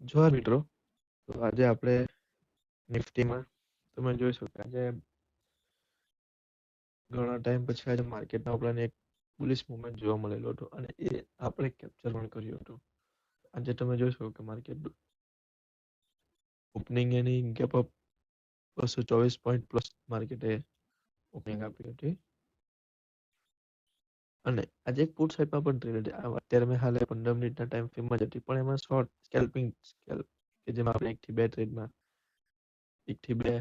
જોહાર મિત્રો. તો આજે આપણે નિફ્ટીમાં તમે જોઈ શકો કે આજે ઘણા ટાઈમ પછી આજે માર્કેટમાં આપણને એક બુલિશ મુવમેન્ટ જોવા મળેલો હતો અને એ આપણે કેપ્ચર પણ કર્યું હતું. આજે તમે જોઈ શકો કે માર્કેટ ઓપનિંગ એની ગેપ અપ 224 પોઈન્ટ પ્લસ માર્કેટે ઓપનિંગ આપી હતી. અને આજે એક પુટ સાઈડમાં પણ ટ્રેડ હતી. અત્યારે મેં હાલે 15 મિનિટના ટાઈમ ફ્રેમમાં જ હતી, પણ એમાં શોર્ટ સ્કેલ્પિંગ કે જેમાં આપણે 1 થી 2 ટ્રેડમાં 1 થી 2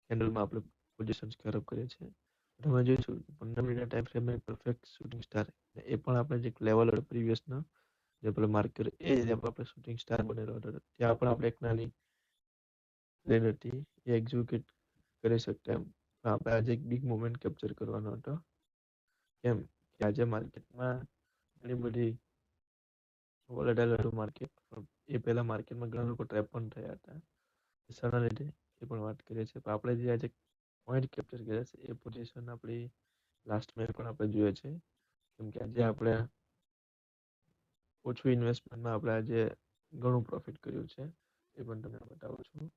કેન્ડલમાં આપણે પોઝિશન ખરાબ કરીએ છીએ. તમે જોઈશું 15 મિનિટના ટાઈમ ફ્રેમમાં પરફેક્ટ શૂટિંગ સ્ટાર, એ પણ આપણે જે લેવલ હતો પ્રીવિયસના જે આપણે માર્ક કર્યું એ જ આપણે શૂટિંગ સ્ટાર બનેલો હતો. ત્યાં પણ આપણે એક નાની ટ્રેડ હતી એ એક્ઝિક્યુટ કરી શકતા એમ. આપણે આજે એક બિગ મોમેન્ટ કેપ્ચર કરવાનો હતો. કેમ કે આજે માર્કેટમાં ઘણી બધી વોલેટાઇલ હતું માર્કેટ. એ પહેલા માર્કેટમાં ઘણા લોકો ટ્રેપ પણ થયા હતા. સરના લીધે એ પણ વાત કરીએ છીએ. પણ આપણે જે આજે પોઈન્ટ કેપ્ચર કર્યા છે એ પોઝિશન આપણી લાસ્ટ મેં પણ આપણે જોઈએ છે. કેમ કે આજે આપણે ઓછું ઇન્વેસ્ટમેન્ટમાં આપણે આજે ઘણું પ્રોફિટ કર્યું છે. એ પણ તમને બતાવું છું.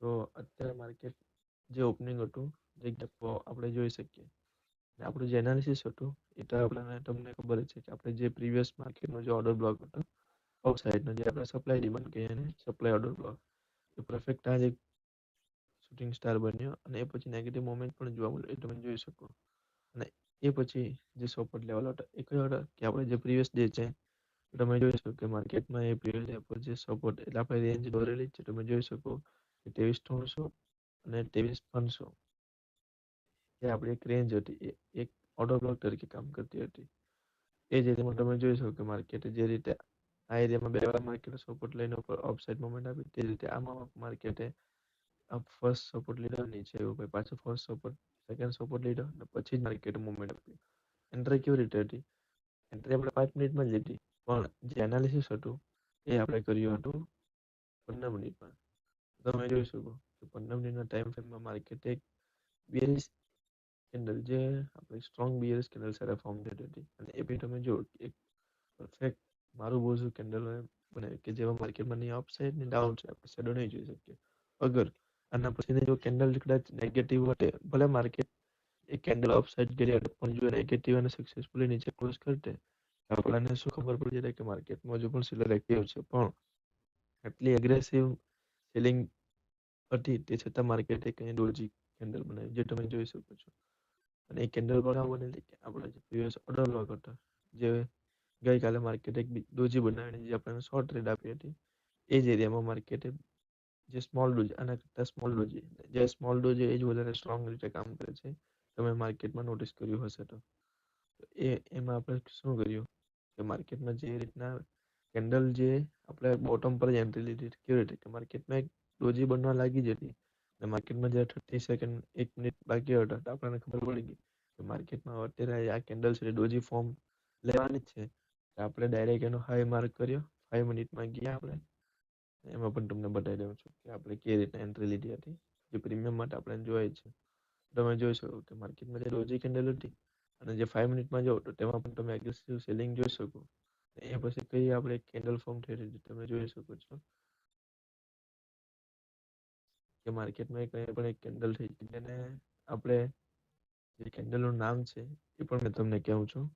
તો અત્યારે માર્કેટ જે ઓપનિંગ હતું જે ગેપો આપણે જોઈ શકીએ. આપણું જે એનાલિસિસ હતું એ તો આપણને તમને ખબર જ છે કે આપણે જે પ્રીવિયસ માર્કેટનો જે ઓર્ડર બ્લોક હતો આઉટ સાઈડનો જે આપણે સપ્લાય ડિમાન્ડ કહીએ ને સપ્લાય ઓર્ડર બ્લોક એ પરફેક્ટ આજે શૂટિંગ સ્ટાર બન્યો અને એ પછી નેગેટિવ મોમેન્ટ પણ જોવા મળ્યું એ તમે જોઈ શકો. અને એ પછી જે સપોર્ટ લેવલ હતો એ કયો હતો કે આપણે જે પ્રીવિયસ ડે છે તમે જોઈ શકો કે માર્કેટમાં એ પ્રીવિયસ ડે પર જે સપોર્ટ એટલે આપણે રેન્જ દોરેલી છે તમે જોઈ શકો કે 23,300 અને 23,500 એ આપણી એક રેન્જ હતી. એ એક ઓર્ડર બ્લોક તરીકે કામ કરતી હતી. એ જ રીતે તમે જોઈ શકો કે માર્કેટ જે રીતે આ એરિયામાં બે વાર માર્કેટ સપોર્ટ લઈને ઉપર અપસાઇડ મોમેન્ટ આપી તે રીતે આમાં માર્કેટે ફર્સ્ટ સપોર્ટ લીધો નીચે એવું પાછો ફર્સ્ટ સપોર્ટ સેકન્ડ સપોર્ટ લીધો અને પછી જ માર્કેટ મુવમેન્ટ આપી. એન્ટ્રી કેવી રીતે હતી? એન્ટ્રી આપણે 5 મિનિટમાં જ લીધી, પણ જે એનાલિસિસ હતું એ આપણે કર્યું હતું 15 મિનિટમાં. તમે જોઈ શકો કે 15 મિનિટના ટાઈમ ફ્રેમમાં માર્કેટ એક બેરિશ કેન્ડલ જે આપણે સ્ટ્રોંગ બેરિશ કેન્ડલ સાથે ફોર્મ થઈ હતી અને એ બી તમે જો એક પરફેક્ટ મારું બોઝું કેન્ડલ બને કે જેવા માર્કેટમાં નહીં અપસાઇડ ને ડાઉન સાઇડ આપણે શેડો નહીં જોઈ શકીએ. અગર આના પછીની જો કેન્ડલ કદાચ નેગેટિવ હટે ભલે માર્કેટ એક કેન્ડલ અપસાઇડ કરી હટે પણ જો નેગેટિવ અને સક્સેસફુલી નીચે ક્લોઝ કરતે આપણને શું ખબર પડી જાય કે માર્કેટમાં હજુ પણ સેલર એક્ટિવ છે. પણ આટલી એગ્રેસિવ સેલિંગ હતી તે છતાં માર્કેટે કંઈ ડોજી કેન્ડલ બનાવી જે તમે જોઈ શકો છો. અને એ કેન્ડલ પણ બનેલી કે આપણે જે પ્રીવિયસ ઓર્ડર બ્લોક હતો જે ગઈકાલે માર્કેટ એક ડોજી બનાવીને જે આપણને શોર્ટ ટ્રેડ આપી હતી એ જ એરિયામાં માર્કેટે જે સ્મોલ ડોજી આના કરતાં સ્મોલ ડોજી જે સ્મોલ ડોજી એ જ વધારે સ્ટ્રોંગ રીતે કામ કરે છે. તમે માર્કેટમાં નોટિસ કર્યું હશે તો એમાં આપણે શું કર્યું કે માર્કેટમાં જે રીતના કેન્ડલ જે આપણે બોટમ પર જ એન્ટ્રી લીધી કેવી રીતે કે માર્કેટમાં એક ડોજી બનવા લાગી જતી અને માર્કેટમાં જ્યારે 30 સેકન્ડ 1 મિનિટ બાકી હતા તો આપણને ખબર પડી ગઈ કે માર્કેટમાં અત્યારે આ કેન્ડલ છે ડોજી ફોર્મ લેવાની જ છે. આપણે ડાયરેક્ટ એનો હાઈ માર્ક કર્યો 5 મિનિટમાં ગયા આપણે. એમાં પણ તમને બતાવી દઉં છું કે આપણે કેવી રીતે એન્ટ્રી લીધી હતી જે પ્રીમિયમ માટે આપણે જોઈ છે. તમે જોઈ શકો કે માર્કેટમાં જે ડોજી કેન્ડલ હતી અને જે 5 મિનિટમાં જાઓ તો તેમાં પણ તમે એગ્રેસિવ સેલિંગ જોઈ શકો. એ પછી કઈ આપણે કેન્ડલ ફોર્મ થઈ રહી તમે જોઈ શકો છો કે માર્કેટમાં કંઈ પણ એક કેન્ડલ થઈ છે જેને આપણે જે કેન્ડલનું નામ છે એ પણ મેં તમને કહું છું.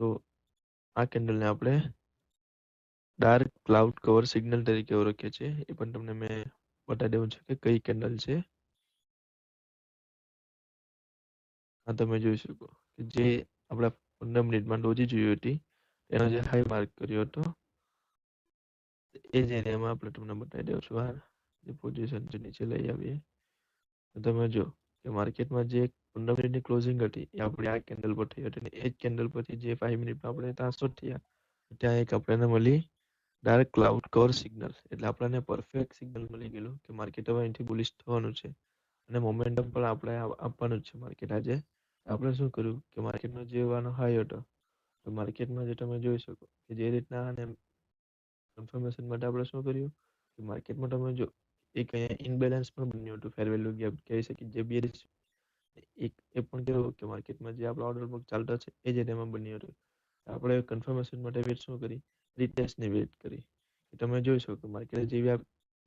તો આ કેન્ડલને આપણે ડાર્ક ક્લાઉડ કવર સિગ્નલ તરીકે ઓળખીએ છીએ. એ પણ તમને મેં બતાવી દઉં છું કે કઈ કેન્ડલ છે. આ તમે જોઈ શકો કે જે આપણે 15 મિનિટમાં ડોજી જોઈ હતી એનો જે હાઈ માર્ક કર્યો હતો એ જ એરિયામાં આપણે તમને બતાવી દઉં છું. આ જે પોઝિશન છે નીચે લઈ આવીએ તો તમે જો કે માર્કેટમાં જે 15 મિનિટની ક્લોઝિંગ હતી એ આપણે આ કેન્ડલ પર થઈ હતી અને એ જ કેન્ડલ પરથી જે 5 મિનિટમાં આપણે ટ્રાન્સફર થયા ત્યાં એક આપણને મળી ડાર્ક ક્લાઉડ કવર સિગ્નલ. એટલે આપણને પરફેક્ટ સિગ્નલ મળી ગયેલું કે માર્કેટ હવે અહીંથી બુલિશ થવાનું છે અને મોમેન્ટમ પણ આપણે આપવાનું જ છે માર્કેટ આજે. આપણે શું કર્યું કે માર્કેટનો જે વાનો હાઈ હતો તો માર્કેટમાં જે તમે જોઈ શકો કે જે રીતના અને કન્ફર્મેશન માટે આપણે શું કર્યું કે માર્કેટમાં તમે જો એક અહીંયા ઇનબેલેન્સ પણ બન્યું હતું ફેર વેલ્યુ ગેપ કહી શકીએ જે બેરિશ એક એ પણ કેવું કે માર્કેટમાં જે આપણો ઓર્ડર બુક ચાલતો છે એ જ એમાં બન્યું હતું. આપણે કન્ફર્મેશન માટે વેટ શું કરી રિટેસ્ટની વેટ કરી કે તમે જોઈ શકો માર્કેટ જેવી આ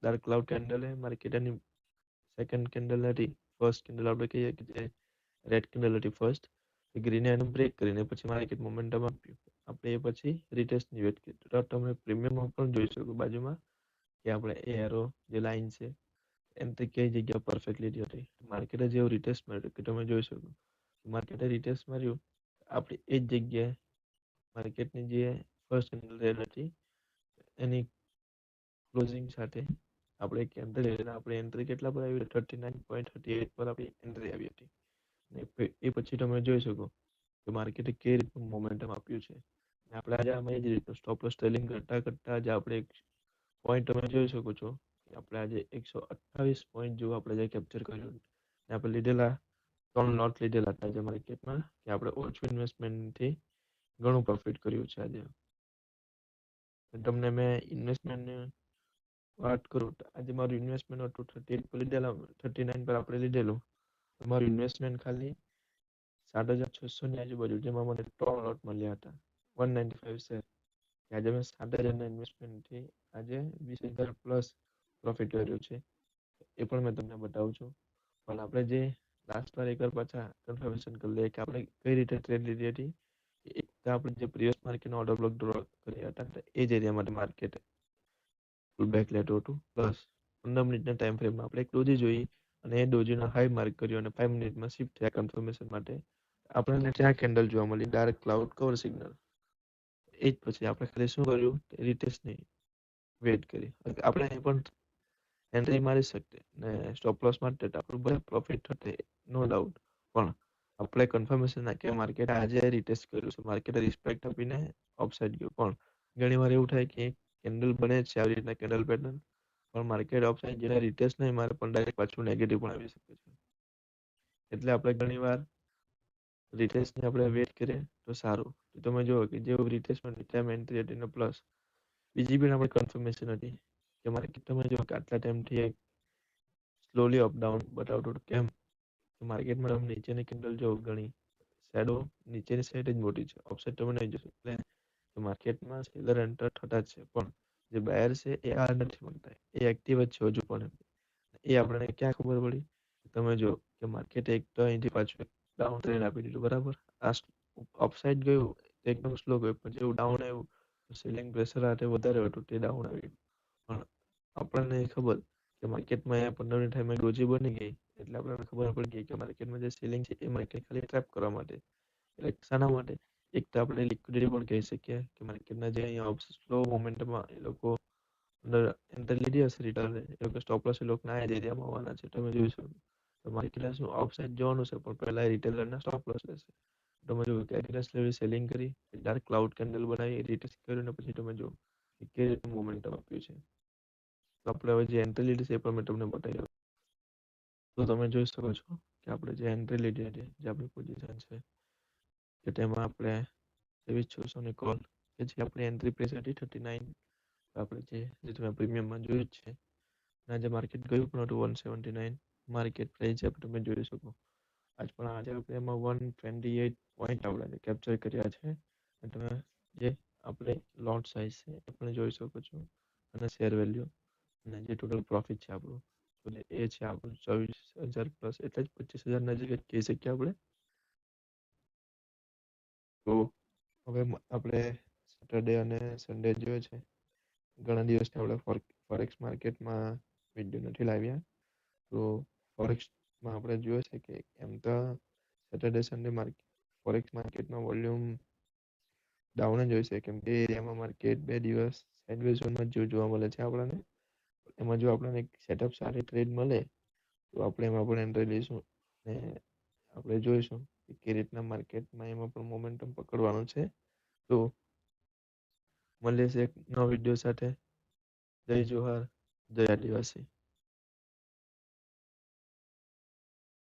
ડાર્ક ક્લાઉડ કેન્ડલ હે માર્કેટની સેકન્ડ કેન્ડલ હતી, ફર્સ્ટ કેન્ડલ આપણે કહીએ કે જે રેડ કેન્ડલ હતી ફર્સ્ટ, ગ્રીન એનું બ્રેક કરીને પછી માર્કેટ મોમેન્ટમ આપ્યું. આપણે એ પછી રિટેસ્ટની વેટ કરી. તો તમે પ્રીમિયમમાં પણ જોઈ શકો બાજુમાં કે આપણે એ એરો જે લાઈન છે એન્ટ્રી કઈ જગ્યા પરફેક્ટ લીધી હતી. માર્કેટે જેવું રિટેસ્ટ માર્યું કે તમે જોઈ શકો માર્કેટે રિટેસ્ટ માર્યું આપણે એ જ જગ્યાએ માર્કેટની જે ફર્સ્ટ કેન્ડલ રેડ હતી એની ક્લોઝિંગ સાથે આપણે એક એન્ટ્રી લઈને આપણે એન્ટ્રી કેટલા પર આવી 39.38 પર આપણી એન્ટ્રી આવી હતી. એ પછી તમે જોઈ શકો કે માર્કેટે કઈ રીતનું મોમેન્ટમ આપ્યું છે. આપણે આજે આમાં એ જ રીતનું સ્ટોપ લોસ ટ્રેલિંગ કરતા કરતા આજે આપણે એક પોઈન્ટ તમે જોઈ શકો છો કે આપણે આજે 128 પોઈન્ટ જેવું આપણે જે કેપ્ચર કર્યું ને આપણે લીધેલા 3 લોટ લીધેલા હતા આજે માર્કેટમાં કે આપણે ઓછું ઇન્વેસ્ટમેન્ટથી ઘણું પ્રોફિટ કર્યું છે આજે. તમને મેં ઇન્વેસ્ટમેન્ટની વાત કરું તો આજે મારું ઇન્વેસ્ટમેન્ટ હતું 38 પર લીધેલા 39 પર આપણે લીધેલું. મારું ઇન્વેસ્ટમેન્ટ ખાલી 7,600 ની આજુબાજુ, જેમાં મને 3 લોટ મળ્યા હતા 195 શેર. આજે મેં 7,000 ઇન્વેસ્ટમેન્ટથી આજે 20,000 પ્લસ પ્રોફિટ કર્યું છે. એ પણ મેં તમને બતાવું છું. પણ આપણે જે લાસ્ટ વાર એકવાર પાછા કન્ફર્મેશન કરી લઈએ કે આપણે કઈ રીતે ટ્રેડ લીધી હતી. એક તો આપણે જે પ્રીવિયસ માર્કેટનો ઓર્ડર બ્લોક ડ્રો કર્યા હતા એ જ એરિયા માટે માર્કેટ બેક લેતું હતું. પ્લસ 15 મિનિટના ટાઈમ ફ્રેમમાં આપણે એક ડોજી જોઈ અને એ ડોજીનો હાઈ માર્ક કર્યો અને 5 મિનિટમાં શિફ્ટ થયા કન્ફર્મેશન માટે. આપણને ત્યાં કેન્ડલ જોવા મળી ડાર્ક ક્લાઉડ કવર સિગ્નલ. એ જ પછી આપણે ખાલી શું કર્યું રિટેસ્ટની વેટ કરી. આપણે અહીં પણ એન્ટ્રી મારી શકते ને સ્ટોપ લોસ માટે આપણું ભલે પ્રોફિટ થતે નો ડાઉટ, પણ આપણે કન્ફર્મેશન નાખ્યા માર્કેટ આજે રિટેસ્ટ કર્યું છે, માર્કેટે રિસ્પેક્ટ આપીને અપસાઇડ ગયું. પણ ઘણી વાર એવું થાય કે કેન્ડલ બને છે આવી રીતના કેન્ડલ પેટર્ન, પણ માર્કેટ અપસાઇડ જેને રિટેસ્ટ નહીં મારે પણ ડાયરેક્ટ પાછું નેગેટિવ પણ આવી શકે છે. એટલે આપણે ઘણી વાર રિટેસ્ટની આપણે વેટ કરીએ તો સારું. તો તમે જુઓ કે જેવું રિટેસ્ટમેન્ટ ત્યાં એન્ટ્રી હતી ને પ્લસ બીજી પણ આપણે કન્ફર્મેશન હતી કે માર્કેટ તમે જો કે આટલા ટાઈમથી એક સ્લોલી અપડાઉન બતાવતું હતું. કેમ માર્કેટમાં તમે નીચેની કેન્ડલ જો ઘણી શેડો નીચેની સાઈડ જ મોટી છે, અપસાઇડ તમે નહીં જોશો. એટલે માર્કેટમાં સેલર એન્ટર થતા જ છે, પણ જે બાયર છે એ આ નથી મળતા, એ એક્ટિવ જ છે હજુ પણ. એ આપણને ક્યાં ખબર પડી તમે જો કે માર્કેટ એક તો અહીંથી પાછું ડાઉન ટ્રેન્ડ આપી દીધું બરાબર. આ અપસાઇડ ગયું એકદમ સ્લો ગયું, પણ જેવું ડાઉન આવ્યું સેલિંગ પ્રેશર હાથે વધારે હતું તે ડાઉન આવ્યું. પણ આપણને ખબર કે માર્કેટમાં 15 મિનિટ ટાઈમે ડોજી બની ગઈ એટલે આપણને ખબર પડી ગઈ કે માર્કેટમાં જે સેલિંગ છે એ માર્કેટ ખાલી ટ્રેપ કરવા માટે. એટલે શાના માટે? એક તો આપણે લિક્વિડિટી પણ કહી શકીએ કે માર્કેટના જે અહીંયા સ્લો મોમેન્ટમાં એ લોકો અંદર એન્ટ્રી લીધી હશે રિટર્ન, એ લોકો સ્ટોપ લોસ એ લોકોના આ એરિયામાં આવવાના છે તમે જોઈ શકો. તો માર્કેટ શું અપસાઇડ જવાનું છે પણ પહેલા રિટેલરના સ્ટોપ લોસ લેશે. તમે જો કે એગ્રેસિવલી સેલિંગ કરી ડાર્ક ક્લાઉડ કેન્ડલ બનાવી રિટેસ્ટ કર્યું ને પછી તમે જો કે રીતનું મોમેન્ટમ આપ્યું છે. તો આપણે હવે જે એન્ટ્રી લીધી છે એ પણ મેં તમને બતાવી. તો તમે જોઈ શકો છો કે આપણે જે એન્ટ્રી લીધી હતી જે આપણી પોઝિશન છે કે તેમાં આપણે 23,600 કોલ કે જે આપણી એન્ટ્રી પ્રાઇસ હતી 39, આપણે જે તમે પ્રીમિયમમાં જોયું જ છે. અને આજે માર્કેટ ગયું પણ હતું 179 માર્કેટ પ્રાઇસ તમે જોઈ શકો. આજ પણ આજે આપણે એમાં 128 પોઈન્ટ આપણે કેપ્ચર કર્યા છે. અને તમે જે આપણે લોટ સાઇઝ છે એ પણ જોઈ શકો છો અને શેર વેલ્યુ અને જે ટોટલ પ્રોફિટ છે આપણું એટલે એ છે આપણું 24,000 પ્લસ, એટલે જ 25,000 નજીક જ કહી શકીએ આપણે. તો હવે આપણે સેટરડે અને સન્ડે જોઈએ છે. ઘણા દિવસથી આપણે ફોરેક્સ માર્કેટમાં વિડીયો નથી લાવ્યા. તો ફોરેક્સમાં આપણે જોઈએ છે કે એમ તો સેટરડે સન્ડે ફોરેક્સ માર્કેટમાં વોલ્યુમ ડાઉન જ હોય છે, કેમ કે એરિયામાં માર્કેટ 2 દિવસ સાઇડવેઝ ઝોનમાં જોવા મળે છે આપણને. એમાં જો આપણને સેટઅપ સારી ટ્રેડ મળે તો આપણે એમાં પણ એન્ટ્રી લઈશું ને આપણે જોઈશું કે કઈ રીતના માર્કેટમાં એમાં પણ મોમેન્ટમ પકડવાનું છે. તો મળીએ છે એક નવા વિડીયો સાથે. જય જોહાર, જય આદિવાસી.